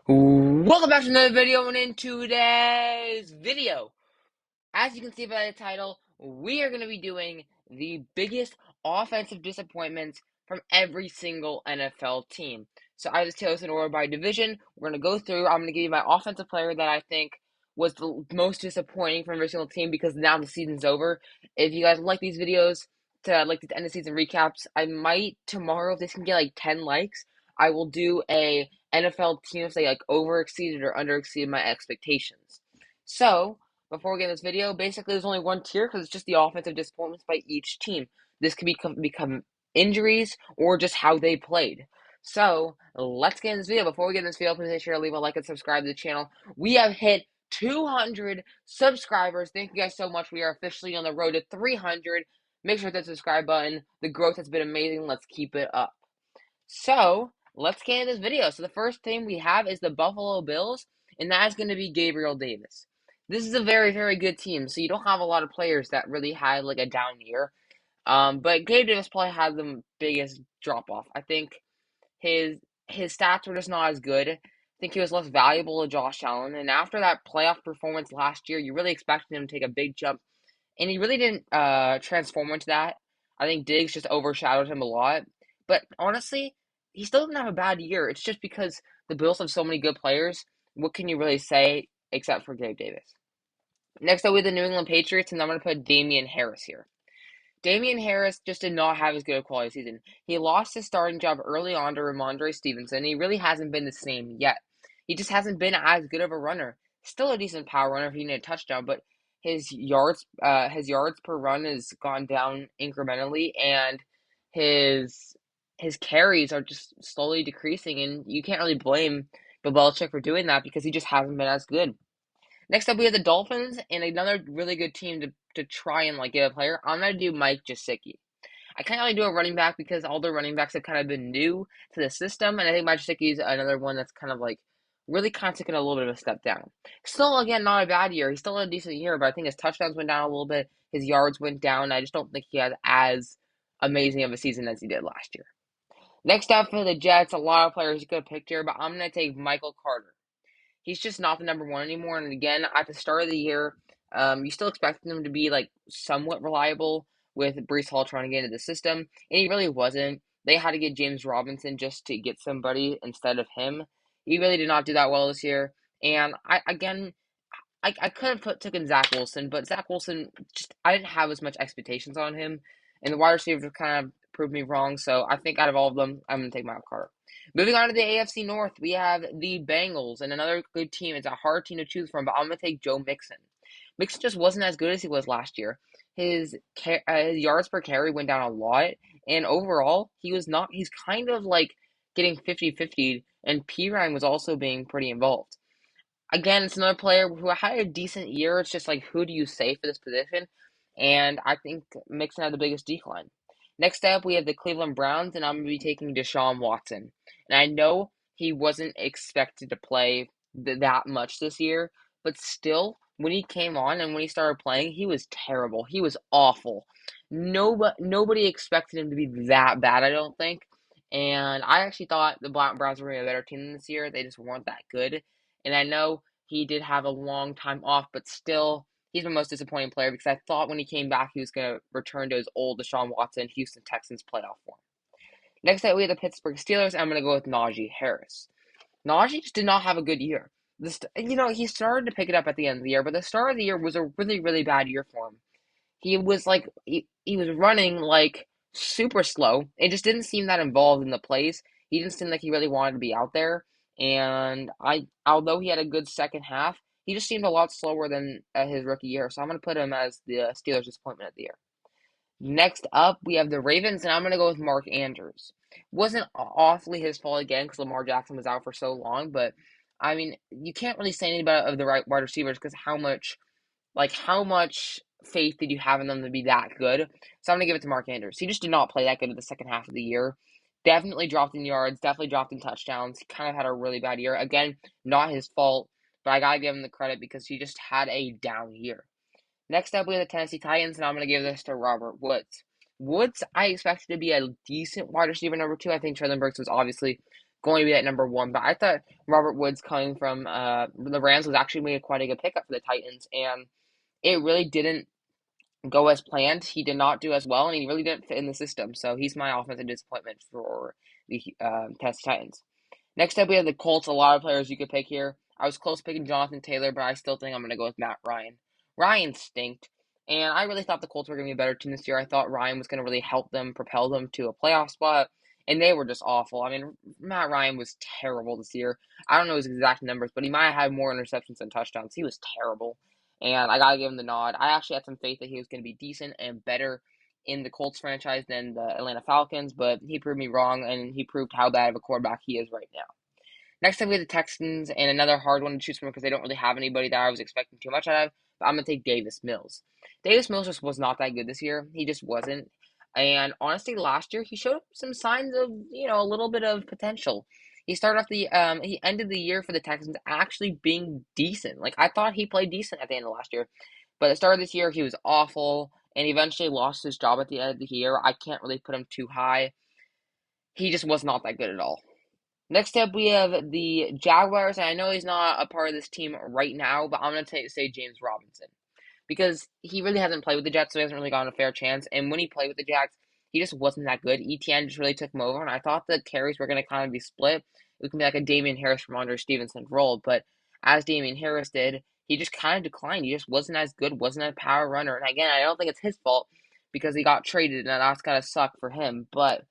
Welcome back to another video, and in today's video, as you can see by the title, we are going to be doing the biggest offensive disappointments from every single NFL team. So I just chose in order by division. We're going to go through. I'm going to give you my offensive player that I think was the most disappointing from every single team because now the season's over. If you guys like these videos, to like the end of season recaps, I might tomorrow, if this can get like 10 likes, I will do a NFL team if they like over exceeded or under exceeded my expectations. So before we get in this video, basically there's only one tier because it's just the offensive disappointments by each team. This could become injuries or just how they played. So let's get in this video. Before we get in this video, please make sure to leave a like and subscribe to the channel. We have hit 200 subscribers. Thank you guys so much. We are officially on the road to 300. Make sure to hit the subscribe button. The growth has been amazing. Let's keep it up. So let's get into this video. So the first team we have is the Buffalo Bills, and that is going to be Gabriel Davis. This is a very, very good team. So you don't have a lot of players that really had like a down year. But Gabe Davis probably had the biggest drop off. I think his his stats were just not as good. I think he was less valuable to Josh Allen. And after that playoff performance last year, you really expected him to take a big jump, and he really didn't transform into that. I think Diggs just overshadowed him a lot. But honestly, he still didn't have a bad year. It's just because the Bills have so many good players. What can you really say except for Gabe Davis? Next up, we have the New England Patriots, and I'm going to put Damian Harris here. Damian Harris just did not have as good a quality season. He lost his starting job early on to Ramondre Stevenson. He really hasn't been the same yet. He just hasn't been as good of a runner. Still a decent power runner if he needed a touchdown, but his yards per run has gone down incrementally, and his his carries are just slowly decreasing. And you can't really blame Bill Belichick for doing that because he just hasn't been as good. Next up, we have the Dolphins and another really good team to try and like get a player. I'm gonna do Mike Gesicki. I can't really do a running back because all the running backs have kind of been new to the system, and I think Mike Gesicki is another one that's kind of like really kind of taken a little bit of a step down. Still, again, not a bad year. He's still had a decent year, but I think his touchdowns went down a little bit. His yards went down. I just don't think he had as amazing of a season as he did last year. Next up for the Jets, a lot of players you could have picked here, but I'm gonna take Michael Carter. He's just not the number one anymore. And again, at the start of the year, you still expected him to be like somewhat reliable with Breece Hall trying to get into the system, and he really wasn't. They had to get James Robinson just to get somebody instead of him. He really did not do that well this year. And I could have taken Zach Wilson, but Zach Wilson just I didn't have as much expectations on him, and the wide receivers kind of proved me wrong. So I think out of all of them, I'm gonna take Michael Carter. Moving on to the AFC North, we have the Bengals, and another good team. It's a hard team to choose from, but I'm gonna take Joe Mixon. Mixon just wasn't as good as he was last year. His yards per carry went down a lot, and overall, he was not. He's kind of like getting 50-50, and P Ryan was also being pretty involved. Again, it's another player who had a decent year. It's just like, who do you say for this position? And I think Mixon had the biggest decline. Next up, we have the Cleveland Browns, and I'm going to be taking Deshaun Watson. And I know he wasn't expected to play that much this year, but still, when he came on and when he started playing, he was terrible. He was awful. Nobody expected him to be that bad, I don't think. And I actually thought the Browns were going to be a better team this year. They just weren't that good. And I know he did have a long time off, but still, he's my most disappointing player because I thought when he came back he was going to return to his old Deshaun Watson Houston Texans playoff form. Next up, we have the Pittsburgh Steelers. I'm going to go with Najee Harris. Najee just did not have a good year. He started to pick it up at the end of the year, but the start of the year was a really, really bad year for him. He was running like super slow. It just didn't seem that involved in the plays. He didn't seem like he really wanted to be out there. And although he had a good second half, he just seemed a lot slower than his rookie year. So I'm going to put him as the Steelers' disappointment of the year. Next up, we have the Ravens, and I'm going to go with Mark Andrews. Wasn't awfully his fault again because Lamar Jackson was out for so long, but I mean, you can't really say anything about of the right wide receivers because how much faith did you have in them to be that good? So I'm going to give it to Mark Andrews. He just did not play that good in the second half of the year. Definitely dropped in yards, definitely dropped in touchdowns. He kind of had a really bad year. Again, not his fault, but I got to give him the credit because he just had a down year. Next up, we have the Tennessee Titans, and I'm going to give this to Robert Woods. Woods, I expected to be a decent wide receiver number two. I think Treylon Burks was obviously going to be at number one. But I thought Robert Woods coming from the Rams was actually made quite a good pickup for the Titans, and it really didn't go as planned. He did not do as well, and he really didn't fit in the system. So he's my offensive disappointment for the Tennessee Titans. Next up, we have the Colts. A lot of players you could pick here. I was close picking Jonathan Taylor, but I still think I'm going to go with Matt Ryan. Ryan stinked, and I really thought the Colts were going to be a better team this year. I thought Ryan was going to really help them, propel them to a playoff spot, and they were just awful. I mean, Matt Ryan was terrible this year. I don't know his exact numbers, but he might have had more interceptions than touchdowns. He was terrible, and I got to give him the nod. I actually had some faith that he was going to be decent and better in the Colts franchise than the Atlanta Falcons, but he proved me wrong, and he proved how bad of a quarterback he is right now. Next up, we have the Texans, and another hard one to choose from because they don't really have anybody that I was expecting too much out of. But I'm going to take Davis Mills. Davis Mills just was not that good this year. He just wasn't. And honestly, last year he showed some signs of, a little bit of potential. He ended the year for the Texans actually being decent. Like I thought he played decent at the end of last year, but at the start of this year he was awful, and he eventually lost his job at the end of the year. I can't really put him too high. He just was not that good at all. Next up, we have the Jaguars, and I know he's not a part of this team right now, but I'm going to say James Robinson because he really hasn't played with the Jets, so he hasn't really gotten a fair chance. And when he played with the Jags, he just wasn't that good. ETN just really took him over, and I thought the carries were going to kind of be split. It could be like a Damian Harris from Andre Stevenson role, but as Damian Harris did, he just kind of declined. He just wasn't as good, wasn't a power runner. And again, I don't think it's his fault because he got traded, and that's got to suck for him, but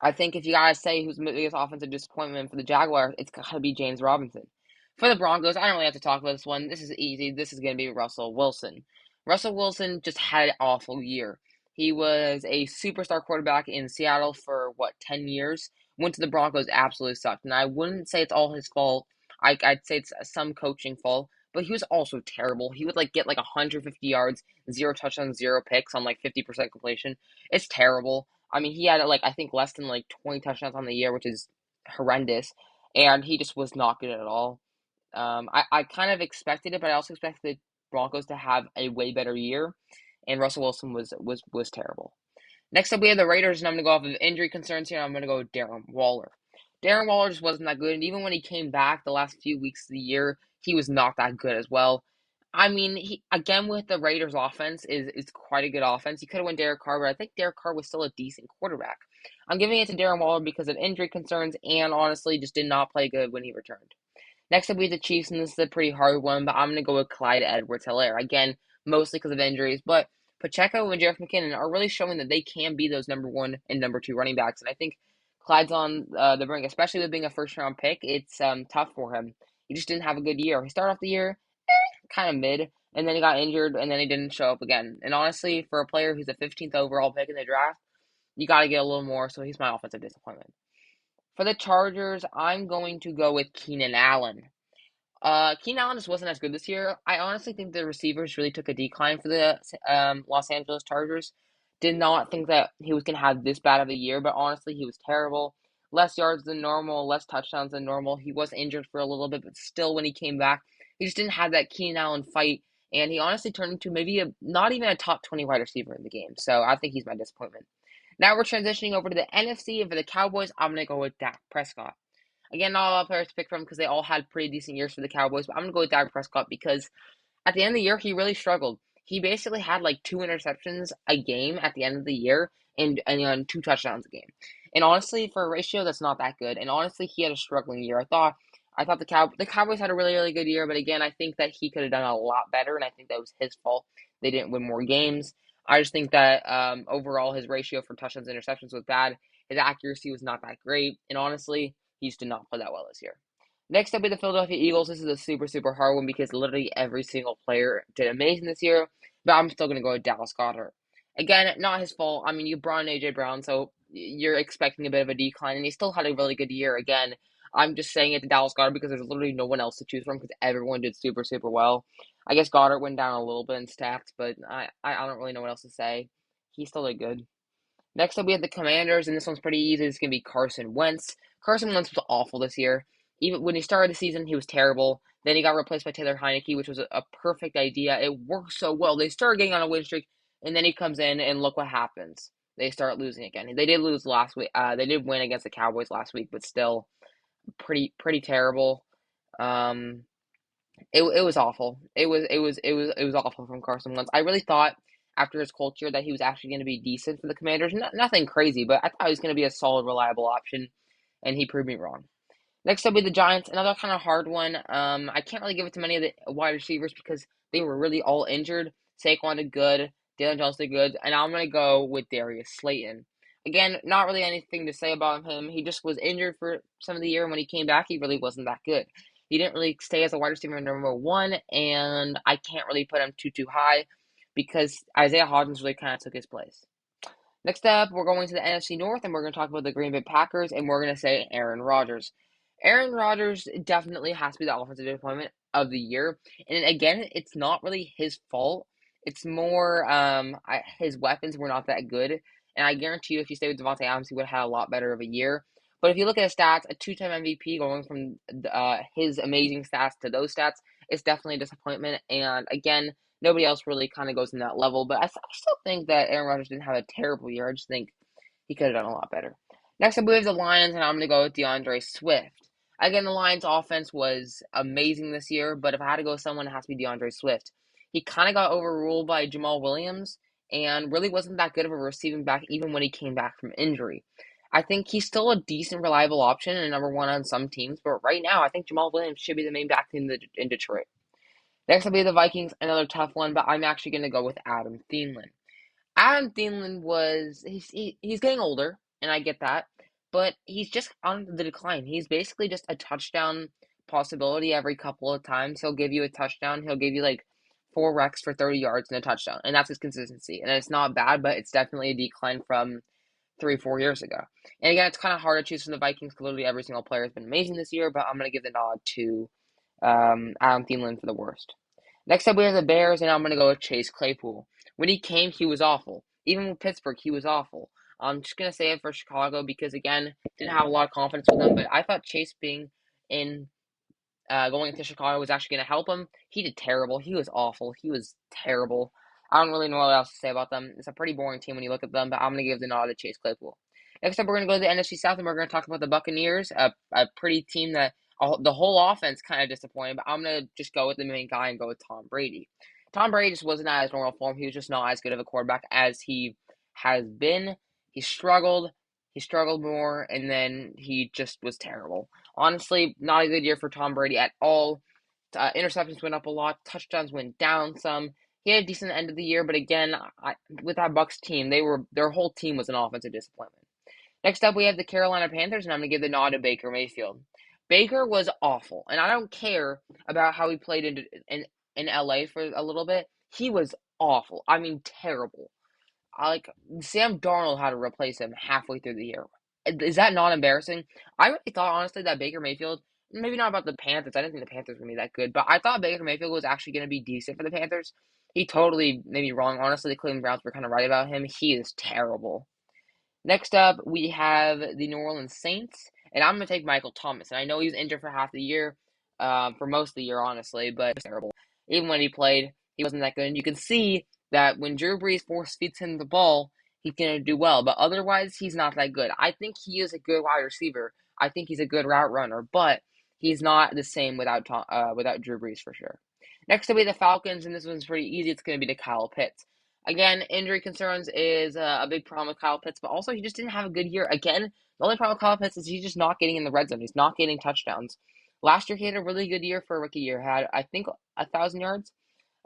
I think if you gotta say who's the biggest offensive disappointment for the Jaguars, it's gotta be James Robinson. For the Broncos, I don't really have to talk about this one. This is easy. This is gonna be Russell Wilson. Russell Wilson just had an awful year. He was a superstar quarterback in Seattle for what, 10 years? Went to the Broncos, absolutely sucked. And I wouldn't say it's all his fault. I'd say it's some coaching fault, but he was also terrible. He would get like 150 yards, zero touchdowns, zero picks on like 50% completion. It's terrible. I mean, he had I think less than 20 touchdowns on the year, which is horrendous, and he just was not good at all. I kind of expected it, but I also expected the Broncos to have a way better year, and Russell Wilson was terrible. Next up, we have the Raiders, and I'm going to go off of injury concerns here. I'm going to go with Darren Waller. Darren Waller just wasn't that good, and even when he came back the last few weeks of the year, he was not that good as well. I mean, he again with the Raiders' offense is quite a good offense. He could have went Derek Carr, but I think Derek Carr was still a decent quarterback. I'm giving it to Darren Waller because of injury concerns, and honestly, just did not play good when he returned. Next up, we have the Chiefs, and this is a pretty hard one, but I'm going to go with Clyde Edwards-Helaire. Again, mostly because of injuries, but Pacheco and Jerick McKinnon are really showing that they can be those number one and number two running backs, and I think Clyde's on the brink, especially with being a first-round pick. It's tough for him. He just didn't have a good year. He started off the year kind of mid, and then he got injured, and then he didn't show up again. And honestly, for a player who's a 15th overall pick in the draft, you got to get a little more, so he's my offensive disappointment. For the Chargers, I'm going to go with Keenan Allen. Keenan Allen just wasn't as good this year. I honestly think the receivers really took a decline for the Los Angeles Chargers. Did not think that he was going to have this bad of a year, but honestly, he was terrible. Less yards than normal, less touchdowns than normal. He was injured for a little bit, but still, when he came back, he just didn't have that Keenan Allen fight, and he honestly turned into maybe not even a top 20 wide receiver in the game. So I think he's my disappointment. Now we're transitioning over to the NFC, and for the Cowboys, I'm going to go with Dak Prescott. Again, not a lot of players to pick from because they all had pretty decent years for the Cowboys, but I'm going to go with Dak Prescott because at the end of the year, he really struggled. He basically had two interceptions a game at the end of the year and two touchdowns a game. And honestly, for a ratio, that's not that good. And honestly, he had a struggling year. I thought the Cowboys had a really, really good year, but again, I think that he could have done a lot better, and I think that was his fault. They didn't win more games. I just think that overall his ratio for touchdowns and interceptions was bad. His accuracy was not that great, and honestly, he just did not play that well this year. Next up is the Philadelphia Eagles. This is a super, super hard one because literally every single player did amazing this year, but I'm still going to go with Dallas Goedert. Again, not his fault. I mean, you brought in A.J. Brown, so you're expecting a bit of a decline, and he still had a really good year. Again, I'm just saying it to Dallas Goedert because there's literally no one else to choose from because everyone did super, super well. I guess Goddard went down a little bit in stats, but I don't really know what else to say. He still did good. Next up, we have the Commanders, and this one's pretty easy. It's going to be Carson Wentz. Carson Wentz was awful this year. Even when he started the season, he was terrible. Then he got replaced by Taylor Heinicke, which was a perfect idea. It worked so well. They started getting on a win streak, and then he comes in, and look what happens. they start losing again. They did lose last week. They did win against the Cowboys last week, but still pretty terrible. Um, it was awful. It was awful from Carson Wentz. I really thought after his Colts year that he was actually going to be decent for the Commanders. Nothing crazy, but I thought he was going to be a solid, reliable option, and he proved me wrong. Next up will be the Giants, another kind of hard one. I can't really give it to many of the wide receivers because they were really all injured. Saquon did good, Daniel Jones did good, and I'm gonna go with Darius Slayton. Again, not really anything to say about him. He just was injured for some of the year, and when he came back, he really wasn't that good. He didn't really stay as a wide receiver number one, and I can't really put him too high because Isaiah Hodgins really kind of took his place. Next up, we're going to the NFC North, and we're going to talk about the Green Bay Packers, and we're going to say Aaron Rodgers. Aaron Rodgers definitely has to be the offensive disappointment of the year, and again, it's not really his fault. It's more his weapons were not that good, and I guarantee you, if you stay with Devontae Adams, he would have had a lot better of a year. But if you look at his stats, a two-time MVP going from his amazing stats to those stats, it's definitely a disappointment. And again, nobody else really kind of goes in that level. But I still think that Aaron Rodgers didn't have a terrible year. I just think he could have done a lot better. Next up, we have the Lions, and I'm going to go with DeAndre Swift. Again, the Lions' offense was amazing this year, but if I had to go with someone, it has to be DeAndre Swift. He kind of got overruled by Jamal Williams and really wasn't that good of a receiving back even when he came back from injury. I think he's still a decent, reliable option and number one on some teams, but right now, I think Jamal Williams should be the main back in Detroit. Next will be the Vikings, another tough one, but I'm actually going to go with Adam Thielen. Adam Thielen he's getting older, and I get that, but he's just on the decline. He's basically just a touchdown possibility every couple of times. He'll give you a touchdown. He'll give you like 4 recs for 30 yards and a touchdown, and that's his consistency. And it's not bad, but it's definitely a decline from 3 4 years ago. And again, it's kind of hard to choose from the Vikings because literally every single player has been amazing this year, but I'm going to give the nod to Adam Thielen for the worst. Next up, we have the Bears, and I'm going to go with Chase Claypool. When he came, he was awful. Even with Pittsburgh, he was awful. I'm just going to say it for Chicago because, again, didn't have a lot of confidence with him, but I thought Chase being in going into Chicago was actually going to help him. He did terrible. He was awful. He was terrible. I don't really know what else to say about them. It's a pretty boring team when you look at them, but I'm going to give the nod to Chase Claypool. Next up, we're going to go to the NFC South, and we're going to talk about the Buccaneers, a pretty team that the whole offense kind of disappointed, but I'm going to just go with the main guy and go with Tom Brady. Tom Brady just wasn't at his normal form. He was just not as good of a quarterback as he has been. He struggled. He struggled more, and then he just was terrible. Honestly, not a good year for Tom Brady at all. Interceptions went up a lot. Touchdowns went down some. He had a decent end of the year, but again, with that Bucks team, their whole team was an offensive disappointment. Next up, we have the Carolina Panthers, and I'm going to give the nod to Baker Mayfield. Baker was awful, and I don't care about how he played in LA for a little bit. He was awful. I mean, terrible. Like Sam Darnold had to replace him halfway through the year. Is that not embarrassing? I really thought honestly that Baker Mayfield, maybe not about the Panthers. I didn't think the Panthers were gonna be that good, but I thought Baker Mayfield was actually gonna be decent for the Panthers. He totally made me wrong. Honestly, the Cleveland Browns were kind of right about him. He is terrible. Next up, we have the New Orleans Saints, and I'm going to take Michael Thomas. And I know he was injured for half the year, for most of the year, honestly, but it was terrible. Even when he played, he wasn't that good. And you can see that when Drew Brees force feeds him the ball, he's going to do well. But otherwise, he's not that good. I think he is a good wide receiver. I think he's a good route runner, but he's not the same without Drew Brees for sure. Next will be the Falcons, and this one's pretty easy. It's going to be to Kyle Pitts. Again, injury concerns is a big problem with Kyle Pitts, but also he just didn't have a good year. Again, the only problem with Kyle Pitts is he's just not getting in the red zone. He's not getting touchdowns. Last year he had a really good year for a rookie year. Had I think 1,000 yards.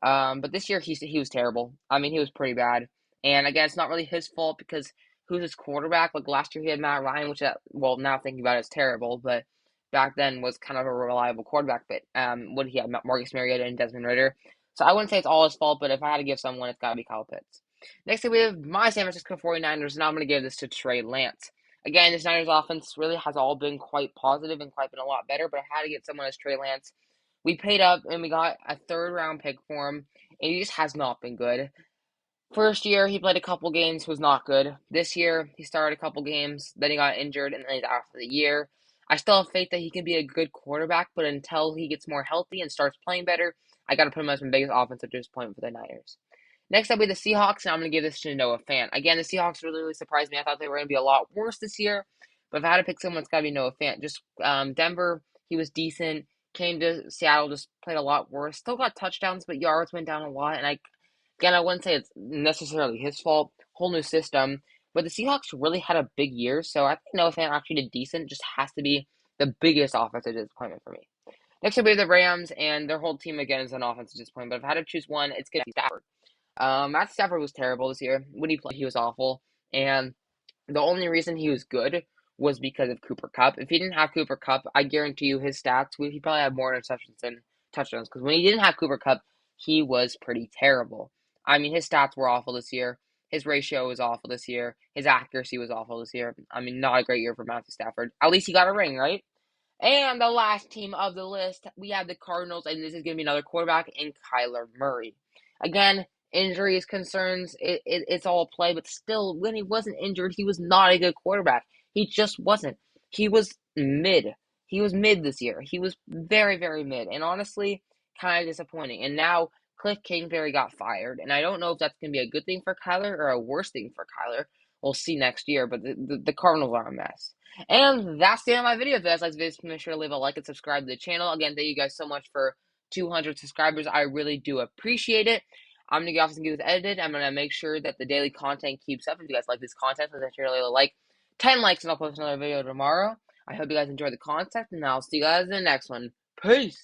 But this year he was terrible. I mean he was pretty bad. And again, it's not really his fault because who's his quarterback? Like last year he had Matt Ryan, which well now thinking about it is terrible, but back then was kind of a reliable quarterback. But what he had Marcus Mariota and Desmond Ridder. So I wouldn't say it's all his fault, but if I had to give someone, it's got to be Kyle Pitts. Next up, we have my San Francisco 49ers, and I'm going to give this to Trey Lance. Again, this Niners offense really has all been quite positive and quite been a lot better, but I had to get someone as Trey Lance. We paid up, and we got a third-round pick for him, and he just has not been good. First year, he played a couple games, was not good. This year, he started a couple games, then he got injured, and then he's out for the year. I still have faith that he can be a good quarterback, but until he gets more healthy and starts playing better, I got to put him as my biggest offensive disappointment for the Niners. Next up, we have the Seahawks, and I'm going to give this to Noah Fant. Again, the Seahawks really surprised me. I thought they were going to be a lot worse this year, but if I had to pick someone, it's got to be Noah Fant. Just Denver, he was decent. Came to Seattle, just played a lot worse. Still got touchdowns, but yards went down a lot. And I wouldn't say it's necessarily his fault. Whole new system, but the Seahawks really had a big year, so I think Noah Fant actually did decent. Just has to be the biggest offensive disappointment for me. Next up, we have the Rams, and their whole team again is an offensive disappointment. But if I had to choose one, it's going to be Stafford. Matt Stafford was terrible this year. When he played, he was awful. And the only reason he was good was because of Cooper Kupp. If he didn't have Cooper Kupp, I guarantee you his stats, he probably had more interceptions than touchdowns. Because when he didn't have Cooper Kupp, he was pretty terrible. I mean, his stats were awful this year. His ratio was awful this year. His accuracy was awful this year. I mean, not a great year for Matthew Stafford. At least he got a ring, right? And the last team of the list, we have the Cardinals, and this is going to be another quarterback in Kyler Murray. Again, injuries, concerns, it's all play, but still, when he wasn't injured, he was not a good quarterback. He just wasn't. He was mid. He was mid this year. He was very, very mid, and honestly, kind of disappointing. And now Cliff Kingsbury got fired, and I don't know if that's going to be a good thing for Kyler or a worse thing for Kyler. We'll see next year, but the Cardinals are a mess. And that's the end of my video. If you guys like this video, make sure to leave a like and subscribe to the channel. Again, thank you guys so much for 200 subscribers. I really do appreciate it. I'm going to get off and get this edited. I'm going to make sure that the daily content keeps up. If you guys like this content, please make sure to leave a like. 10 likes and I'll post another video tomorrow. I hope you guys enjoy the content, and I'll see you guys in the next one. Peace!